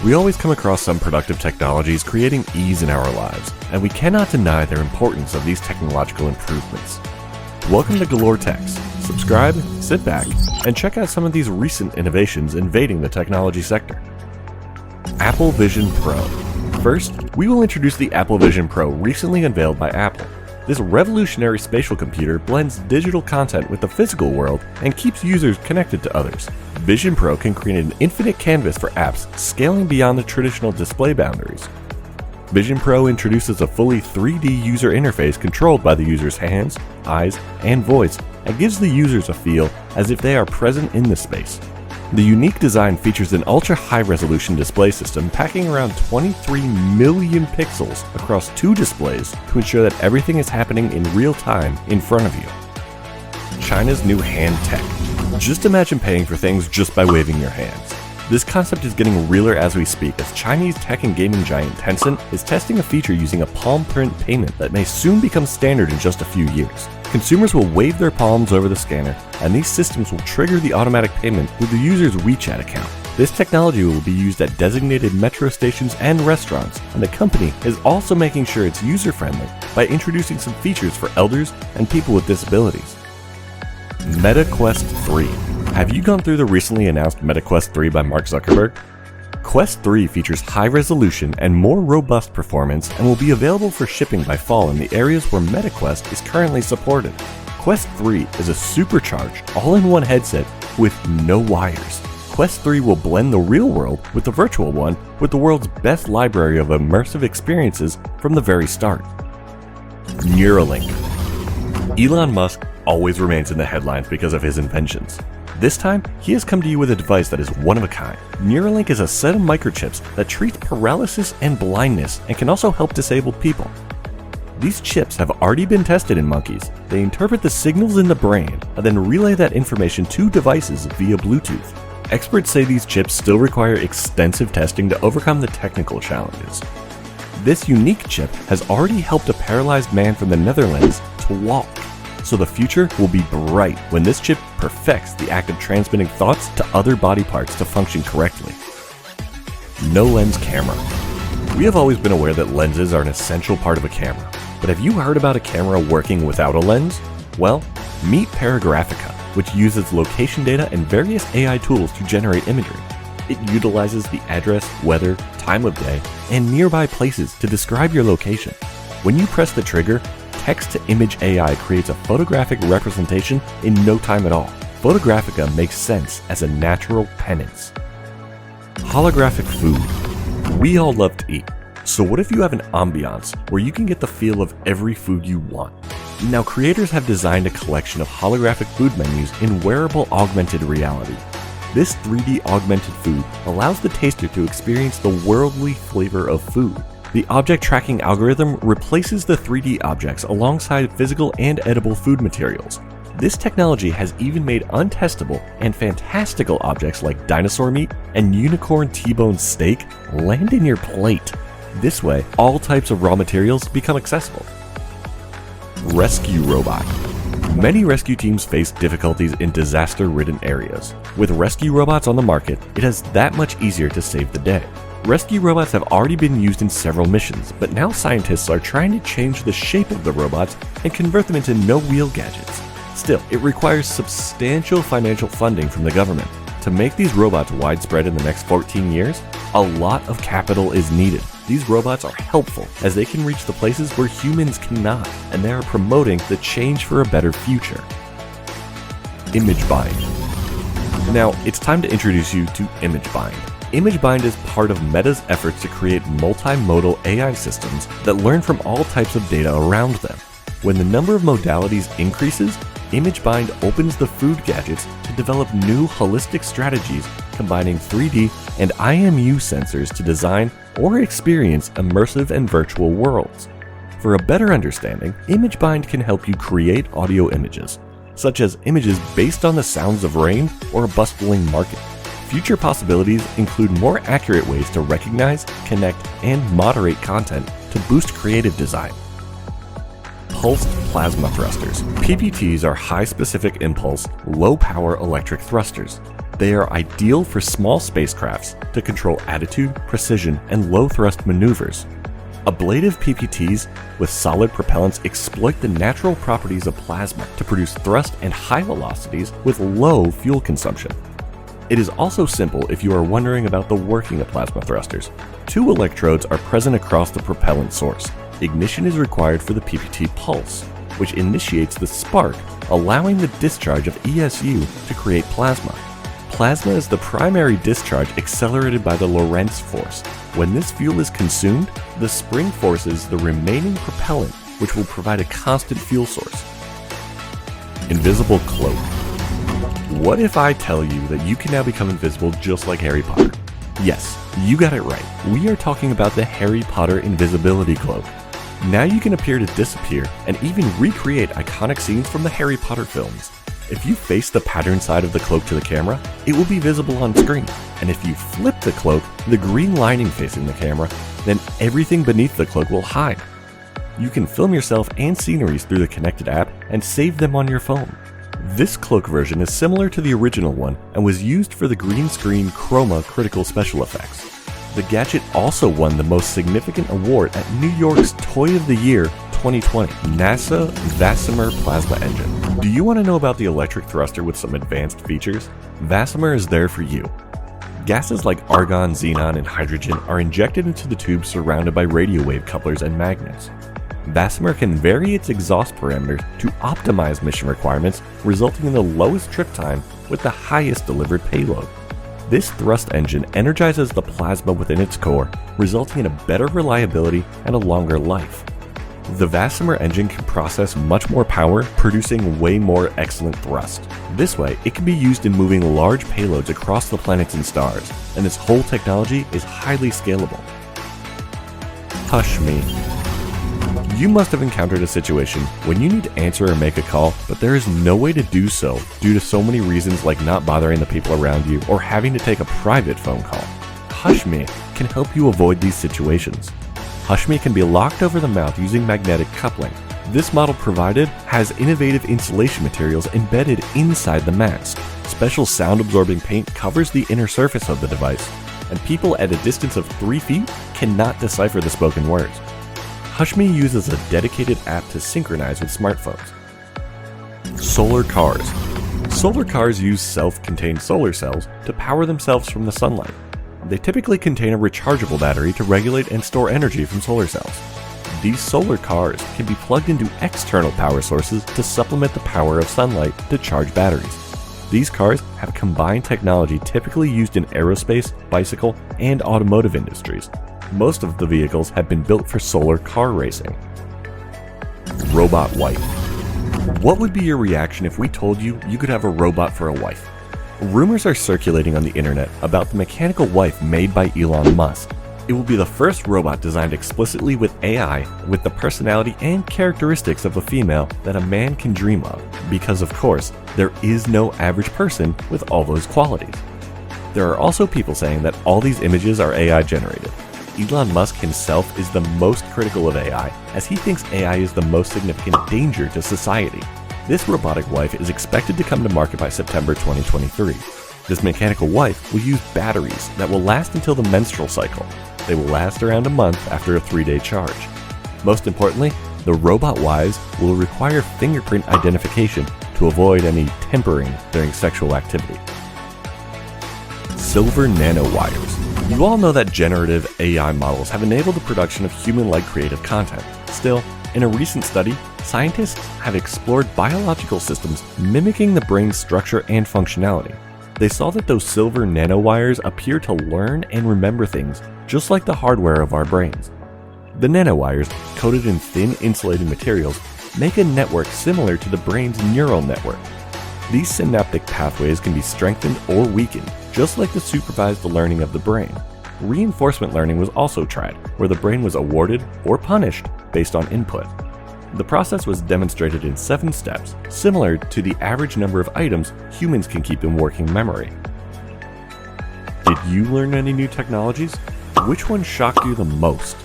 We always come across some productive technologies creating ease in our lives, and we cannot deny their importance of these technological improvements. Welcome to Galore Techs. Subscribe, sit back, and check out some of these recent innovations invading the technology sector. Apple Vision Pro. First, we will introduce the Apple Vision Pro recently unveiled by Apple. This revolutionary spatial computer blends digital content with the physical world and keeps users connected to others. Vision Pro can create an infinite canvas for apps, scaling beyond the traditional display boundaries. Vision Pro introduces a fully 3D user interface controlled by the user's hands, eyes, and voice, and gives the users a feel as if they are present in the space. The unique design features an ultra-high resolution display system packing around 23 million pixels across two displays to ensure that everything is happening in real time in front of you. China's new hand tech. Just imagine paying for things just by waving your hands. This concept is getting realer as we speak, as Chinese tech and gaming giant Tencent is testing a feature using a palm print payment that may soon become standard in just a few years. Consumers will wave their palms over the scanner, and these systems will trigger the automatic payment through the user's WeChat account. This technology will be used at designated metro stations and restaurants, and the company is also making sure it's user-friendly by introducing some features for elders and people with disabilities. Meta Quest 3. Have you gone through the recently announced Meta Quest 3 by Mark Zuckerberg? Quest 3 features high resolution and more robust performance and will be available for shipping by fall in the areas where MetaQuest is currently supported. Quest 3 is a supercharged, all-in-one headset with no wires. Quest 3 will blend the real world with the virtual one with the world's best library of immersive experiences from the very start. Neuralink. Elon Musk always remains in the headlines because of his inventions. This time, he has come to you with a device that is one of a kind. Neuralink is a set of microchips that treats paralysis and blindness and can also help disabled people. These chips have already been tested in monkeys. They interpret the signals in the brain and then relay that information to devices via Bluetooth. Experts say these chips still require extensive testing to overcome the technical challenges. This unique chip has already helped a paralyzed man from the Netherlands to walk. So the future will be bright when this chip perfects the act of transmitting thoughts to other body parts to function correctly. No lens camera. We have always been aware that lenses are an essential part of a camera, but have you heard about a camera working without a lens? Well, meet Paragraphica, which uses location data and various AI tools to generate imagery. It utilizes the address, weather, time of day, and nearby places to describe your location. When you press the trigger, text-to-image AI creates a photographic representation in no time at all. Photographica makes sense as a natural penance. Holographic Food. We all love to eat, so what if you have an ambiance where you can get the feel of every food you want? Now, creators have designed a collection of holographic food menus in wearable augmented reality. This 3D augmented food allows the taster to experience the worldly flavor of food. The object tracking algorithm replaces the 3D objects alongside physical and edible food materials. This technology has even made untestable and fantastical objects like dinosaur meat and unicorn T-bone steak land in your plate. This way, all types of raw materials become accessible. Rescue Robot. Many rescue teams face difficulties in disaster-ridden areas. With rescue robots on the market, it is that much easier to save the day. Rescue robots have already been used in several missions, but now scientists are trying to change the shape of the robots and convert them into no-wheel gadgets. Still, it requires substantial financial funding from the government. To make these robots widespread in the next 14 years, a lot of capital is needed. These robots are helpful as they can reach the places where humans cannot, and they are promoting the change for a better future. Imagebind. Now, it's time to introduce you to Imagebind. Imagebind is part of Meta's efforts to create multimodal AI systems that learn from all types of data around them. When the number of modalities increases, Imagebind opens the food gadgets to develop new holistic strategies combining 3D and IMU sensors to design or experience immersive and virtual worlds. For a better understanding, Imagebind can help you create audio images, such as images based on the sounds of rain or a bustling market. Future possibilities include more accurate ways to recognize, connect, and moderate content to boost creative design. Pulsed plasma thrusters. PPTs are high specific impulse, low power electric thrusters. They are ideal for small spacecrafts to control attitude, precision, and low-thrust maneuvers. Ablative PPTs with solid propellants exploit the natural properties of plasma to produce thrust and high velocities with low fuel consumption. It is also simple if you are wondering about the working of plasma thrusters. 2 electrodes are present across the propellant source. Ignition is required for the PPT pulse, which initiates the spark, allowing the discharge of ESU to create plasma. Plasma is the primary discharge accelerated by the Lorentz force. When this fuel is consumed, the spring forces the remaining propellant, which will provide a constant fuel source. Invisible Cloak. What if I tell you that you can now become invisible just like Harry Potter? Yes, you got it right. We are talking about the Harry Potter Invisibility Cloak. Now you can appear to disappear and even recreate iconic scenes from the Harry Potter films. If you face the pattern side of the cloak to the camera, it will be visible on screen. And if you flip the cloak, the green lining facing the camera, then everything beneath the cloak will hide. You can film yourself and sceneries through the connected app and save them on your phone. This cloak version is similar to the original one and was used for the green screen chroma critical special effects. The gadget also won the most significant award at New York's Toy of the Year 2020, NASA VASIMR Plasma Engine. Do you want to know about the electric thruster with some advanced features? VASIMR is there for you. Gases like argon, xenon, and hydrogen are injected into the tube surrounded by radio wave couplers and magnets. VASIMR can vary its exhaust parameters to optimize mission requirements, resulting in the lowest trip time with the highest delivered payload. This thrust engine energizes the plasma within its core, resulting in a better reliability and a longer life. The VASIMR engine can process much more power, producing way more excellent thrust. This way, it can be used in moving large payloads across the planets and stars, and this whole technology is highly scalable. Hushme. You must have encountered a situation when you need to answer or make a call, but there is no way to do so due to so many reasons like not bothering the people around you or having to take a private phone call. Hushme can help you avoid these situations. Hushme can be locked over the mouth using magnetic coupling. This model provided has innovative insulation materials embedded inside the mask. Special sound-absorbing paint covers the inner surface of the device, and people at a distance of 3 feet cannot decipher the spoken words. Hushme uses a dedicated app to synchronize with smartphones. Solar cars. Solar cars use self-contained solar cells to power themselves from the sunlight. They typically contain a rechargeable battery to regulate and store energy from solar cells. These solar cars can be plugged into external power sources to supplement the power of sunlight to charge batteries. These cars have combined technology typically used in aerospace, bicycle, and automotive industries. Most of the vehicles have been built for solar car racing. Robot wife. What would be your reaction if we told you you could have a robot for a wife? Rumors are circulating on the internet about the mechanical wife made by Elon Musk. It will be the first robot designed explicitly with AI with the personality and characteristics of a female that a man can dream of, because of course, there is no average person with all those qualities. There are also people saying that all these images are AI generated. Elon Musk himself is the most critical of AI, as he thinks AI is the most significant danger to society. This robotic wife is expected to come to market by September 2023. This mechanical wife will use batteries that will last until the menstrual cycle. They will last around a month after a 3-day charge. Most importantly, the robot wives will require fingerprint identification to avoid any tempering during sexual activity. Silver nanowires. You all know that generative AI models have enabled the production of human-like creative content. Still, in a recent study, scientists have explored biological systems mimicking the brain's structure and functionality. They saw that those silver nanowires appear to learn and remember things just like the hardware of our brains. The nanowires, coated in thin insulating materials, make a network similar to the brain's neural network. These synaptic pathways can be strengthened or weakened, just like the supervised learning of the brain. Reinforcement learning was also tried, where the brain was awarded or punished based on input. The process was demonstrated in 7 steps, similar to the average number of items humans can keep in working memory. Did you learn any new technologies? Which one shocked you the most?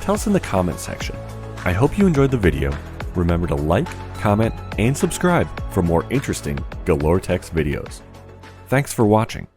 Tell us in the comment section. I hope you enjoyed the video. Remember to like, comment, and subscribe for more interesting Galore Techs videos. Thanks for watching.